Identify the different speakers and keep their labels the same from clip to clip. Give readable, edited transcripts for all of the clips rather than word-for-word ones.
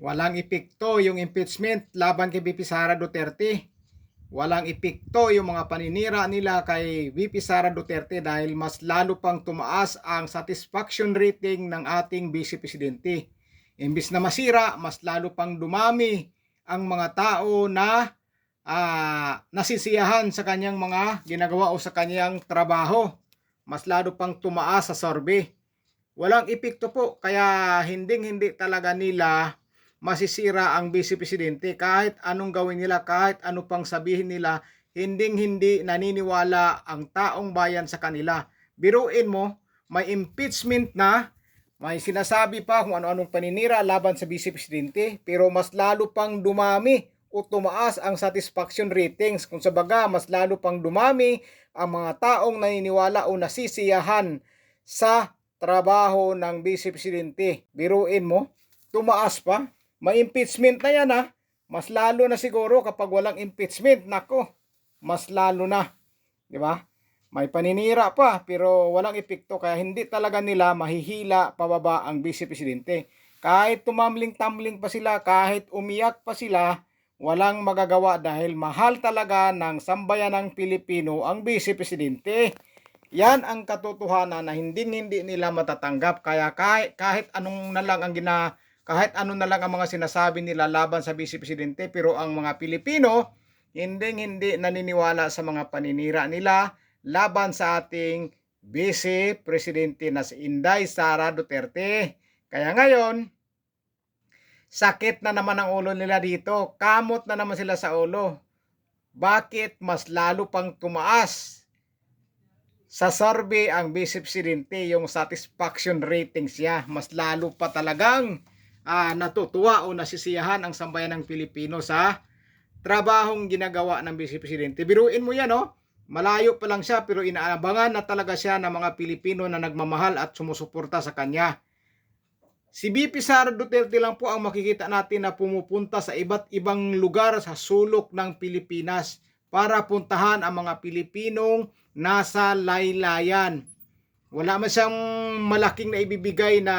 Speaker 1: Walang epekto yung impeachment laban kay VP Sara Duterte. Walang epekto yung mga paninira nila kay VP Sara Duterte dahil mas lalo pang tumaas ang satisfaction rating ng ating Vice Presidente. Imbis na masira, mas lalo pang dumami ang mga tao na nasisiyahan sa kanyang mga ginagawa o sa kanyang trabaho. Mas lalo pang tumaas sa survey. Walang epekto po, kaya hindi talaga nila masisira ang Vice Presidente kahit anong gawin nila, kahit ano pang sabihin nila, hindi naniniwala ang taong bayan sa kanila. Biruin mo, may impeachment na, may sinasabi pa kung ano-anong paninira laban sa Vice Presidente, pero mas lalo pang dumami o tumaas ang satisfaction ratings. Kung sa baga, mas lalo pang dumami ang mga taong naniniwala o nasisiyahan sa trabaho ng Vice Presidente. Biruin mo, tumaas pa. May impeachment na yan ha. Mas lalo na siguro kapag walang impeachment. Nako, mas lalo na. Di ba? May paninira pa pero walang epekto kaya hindi talaga nila mahihila pababa ang Vice Presidente. Kahit tumamling-tamling pa sila, kahit umiyak pa sila, walang magagawa dahil mahal talaga ng sambayanang Pilipino ang Vice Presidente. Yan ang katotohanan na hindi nila matatanggap. Kaya kahit anong na lang ang kahit ano na lang ang mga sinasabi nila laban sa Vice Presidente, pero ang mga Pilipino hindi naniniwala sa mga paninira nila laban sa ating Vice Presidente na si Inday Sara Duterte. Kaya ngayon, sakit na naman ang ulo nila dito. Kamot na naman sila sa ulo. Bakit mas lalo pang tumaas sa survey ang Vice Presidente, yung satisfaction ratings niya? Mas lalo pa talagang natutuwa o nasisiyahan ang sambayanang Pilipino sa trabahong ginagawa ng Vice Presidente. Biruin mo yan, no? Malayo pa lang siya pero inaabangan na talaga siya ng mga Pilipino na nagmamahal at sumusuporta sa kanya. Si VP Sara Duterte lang po ang makikita natin na pumupunta sa iba't ibang lugar sa sulok ng Pilipinas para puntahan ang mga Pilipinong nasa laylayan. Wala man siyang malaking na ibibigay na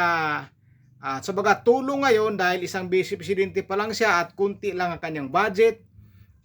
Speaker 1: sa baga tulong ngayon dahil isang Vice Presidente pa lang siya at kunti lang ang kanyang budget.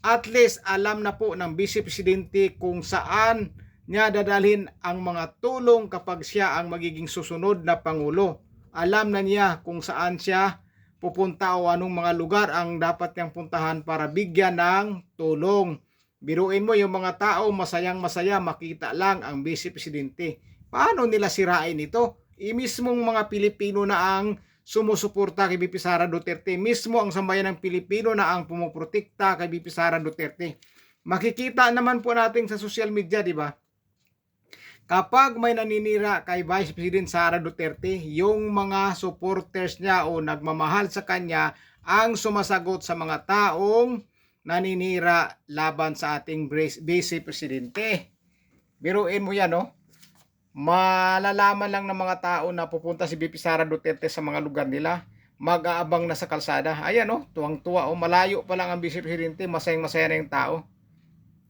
Speaker 1: At least alam na po ng Vice Presidente kung saan niya dadalhin ang mga tulong kapag siya ang magiging susunod na Pangulo. Alam na niya kung saan siya pupunta o anong mga lugar ang dapat niyang puntahan para bigyan ng tulong. Biruin mo yung mga tao masayang masaya makita lang ang Vice Presidente. Paano nila sirain ito? Mismong mga Pilipino na ang sumusuporta kay VP Sara Duterte. Mismo ang sambayan ng Pilipino na ang pumuprotekta kay VP Sara Duterte. Makikita naman po natin sa social media, di ba? Kapag may naninira kay Vice President Sara Duterte, yung mga supporters niya o nagmamahal sa kanya ang sumasagot sa mga taong naninira laban sa ating Vice Presidente. Biruin mo yan, no? Malalaman lang ng mga tao na pupunta si VP Sara Duterte sa mga lugar nila, mag-aabang na sa kalsada. Ayan, no? Tuwang-tuwa, malayo pa lang ang Vice Presidente, masayang-masaya na yung tao.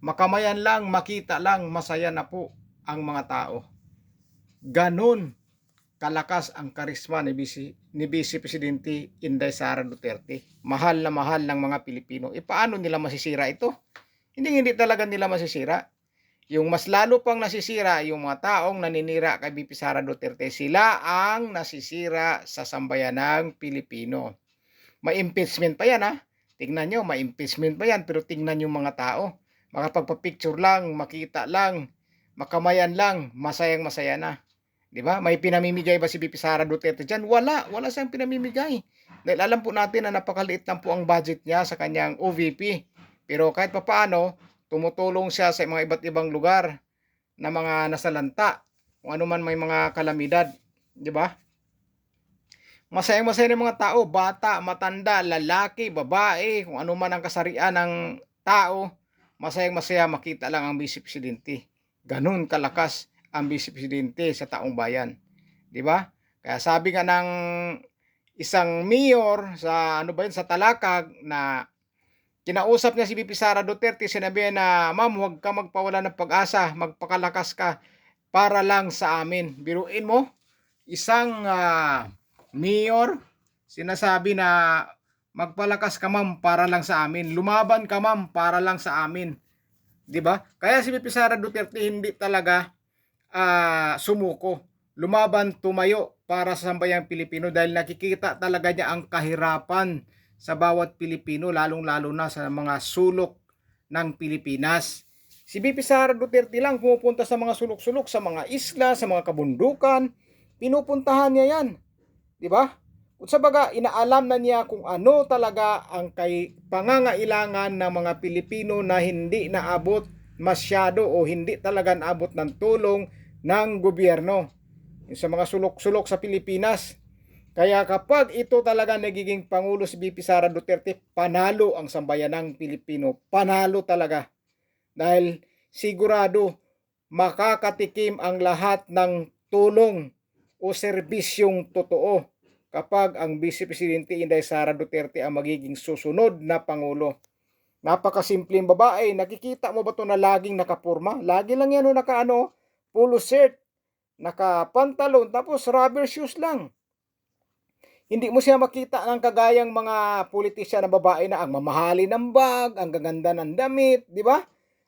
Speaker 1: Makamayan lang, makita lang, masaya na po ang mga tao. Ganon kalakas ang karisma ni Vice Presidente Inday Sara Duterte. Mahal na mahal ng mga Pilipino. Paano nila masisira ito? Hindi talaga nila masisira. Yung mas lalo pang nasisira yung mga taong naninira kay VP Sara Duterte. Sila ang nasisira sa sambayanang Pilipino. May impeachment pa yan, ha? Tingnan nyo, may impeachment pa yan. Pero tingnan yung mga tao. Makapagpa-picture lang, makita lang, makamayan lang, masayang masaya na. Diba? May pinamimigay ba si VP Sara Duterte dyan? Wala siyang pinamimigay. Dahil alam po natin na napakaliit lang po ang budget niya sa kanyang OVP. Pero kahit papaano, tumutulong siya sa mga iba't ibang lugar na mga nasalanta. Kung ano man may mga kalamidad. Diba? Masayang-masaya ng mga tao, bata, matanda, lalaki, babae, kung ano man ang kasarian ng tao, masayang-masaya makita lang ang Vice Presidente. Ganun kalakas ang Vice Presidente sa taong bayan. Di ba? Kaya sabi nga ng isang mayor sa sa Talakag na kinausap niya si VP Sara Duterte, sinabi na, "Ma'am, huwag ka magpawala ng pag-asa, magpakalakas ka para lang sa amin." Biruin mo, isang mayor sinasabi na Magpalakas ka ma'am para lang sa amin. Lumaban ka ma'am para lang sa amin. 'Di ba? Kaya si VP Sara Duterte hindi talaga sumuko. Lumaban, tumayo para sa sambayang Pilipino dahil nakikita talaga niya ang kahirapan sa bawat Pilipino, lalong-lalo na sa mga sulok ng Pilipinas. Si VP Sara Duterte lang pumupunta sa mga sulok-sulok, sa mga isla, sa mga kabundukan. Pinupuntahan niya yan. 'Di ba? Kung sa baga, inaalam na niya kung ano talaga ang pangangailangan ng mga Pilipino na hindi naabot masyado o hindi talaga naabot ng tulong ng gobyerno sa mga sulok-sulok sa Pilipinas. Kaya kapag ito talaga nagiging Pangulo si VP Sara Duterte, panalo ang sambayanang Pilipino. Panalo talaga. Dahil sigurado makakatikim ang lahat ng tulong o serbisyong totoo kapag ang Vice Presidente Inday Sara Duterte ang magiging susunod na Pangulo. Napakasimpleng babae. Nakikita mo ba ito na laging nakapurma? Lagi lang yan polo shirt, nakapantalon, tapos rubber shoes lang. Hindi mo siya makita ng kagayang mga politisyan na babae na ang mamahali ng bag, ang gaganda ng damit, di ba?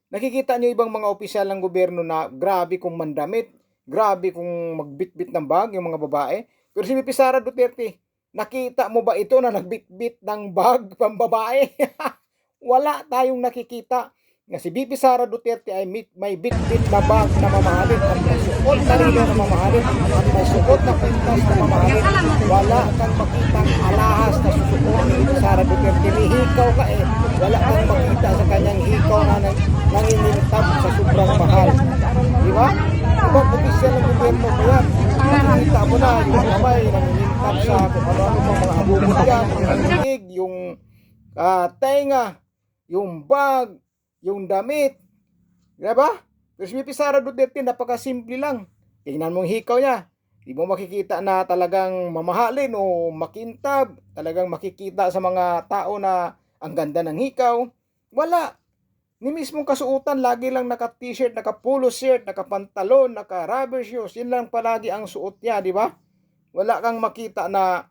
Speaker 1: Nakikita niyo ibang mga opisyal ng gobyerno na grabe kung mandamit, grabe kung magbitbit ng bag yung mga babae. Pero si VP Sara Duterte, nakita mo ba ito na nagbitbit ng bag pambabae? Wala tayong nakikita na si VP Sara Duterte ay may bitbit na bag na mamahalin at may suot na rilo na mamahalin at may suot na pintas na mamahalin. Wala kang makitang alahas na susuot ni VP Sara Duterte. Hikaw ka eh. Wala kang makita sa kanyang hikaw na nangingintab sa sobrang mahal. Di ba? Ibang opisyal ng gobyerno ko yan. Nakikita mo na yung kamay nangingintab sa kung ano-ano pang mga abubot yan, yung liig, yung tenga, yung bag, yung damit. Diba? Pero si VP Sara Duterte, napakasimple lang. Tingnan mo yung hikaw niya. Di mo makikita na talagang mamahalin o makintab. Talagang makikita sa mga tao na ang ganda ng hikaw. Wala. Ni mismong kasuotan, lagi lang naka-t-shirt, naka-polo shirt, naka-pantalon, naka-rubber shoes. Yun lang palagi ang suot niya, di ba? Wala kang makita na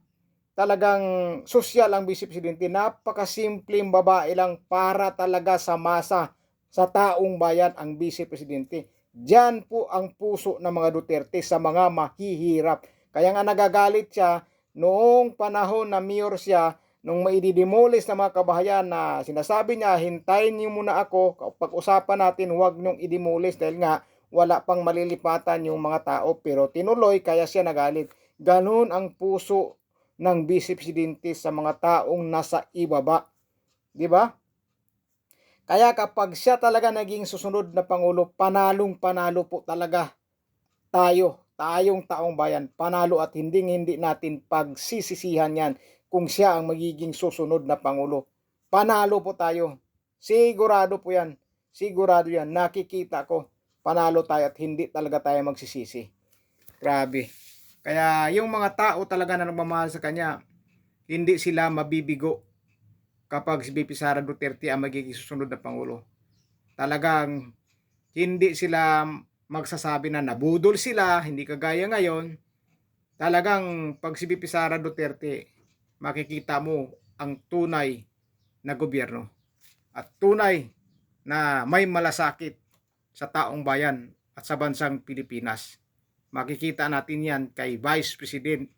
Speaker 1: talagang sosyal ang Vice Presidente. Napakasimpleng babae lang para talaga sa masa, sa taong bayan ang Vice Presidente. Diyan po ang puso ng mga Duterte sa mga mahihirap. Kaya nga nagagalit siya noong panahon na mayor siya, nung maididemolish na mga kabahayan na sinasabi niya, hintayin niyo muna ako, pag-usapan natin, huwag niyong idemolish dahil nga wala pang malilipatan yung mga tao. Pero tinuloy, kaya siya nagalit. Ganun ang puso ng Vice Presidente sa mga taong nasa ibaba. Di ba? Kaya kapag siya talaga naging susunod na Pangulo, panalong-panalo po talaga tayong taong bayan. Panalo at hindi natin pagsisisihan yan kung siya ang magiging susunod na Pangulo. Panalo po tayo. Sigurado po yan. Sigurado yan. Nakikita ko. Panalo tayo at hindi talaga tayo magsisisi. Grabe. Kaya yung mga tao talaga na nagmamahal sa kanya, hindi sila mabibigo kapag si VP Sara Duterte ang magiging susunod na Pangulo. Talagang hindi sila magsasabi na nabudol sila, hindi kagaya ngayon. Talagang pag si VP Sara Duterte, makikita mo ang tunay na gobyerno at tunay na may malasakit sa taong bayan at sa bansang Pilipinas. Makikita natin yan kay Vice President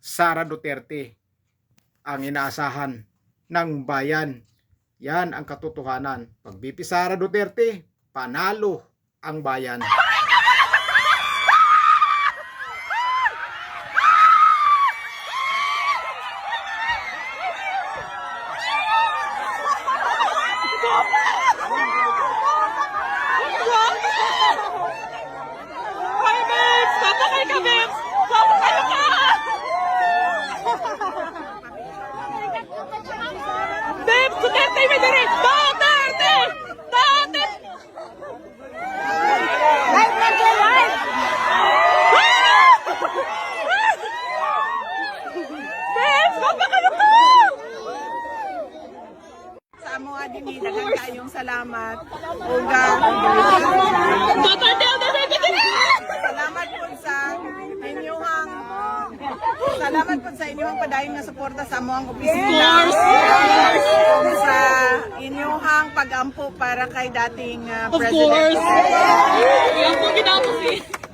Speaker 1: Sara Duterte, ang inaasahan ng bayan. Yan ang katotohanan. Pag VP Sara Duterte, panalo ang bayan.
Speaker 2: Daghang kayong salamat. Salamat po sa inyong Salamat po sa inyong padayon nga suporta sa among opisina. Of sa inyong pag-ampo para kay dating
Speaker 3: Of
Speaker 2: President.
Speaker 3: course. Yan po ginamit.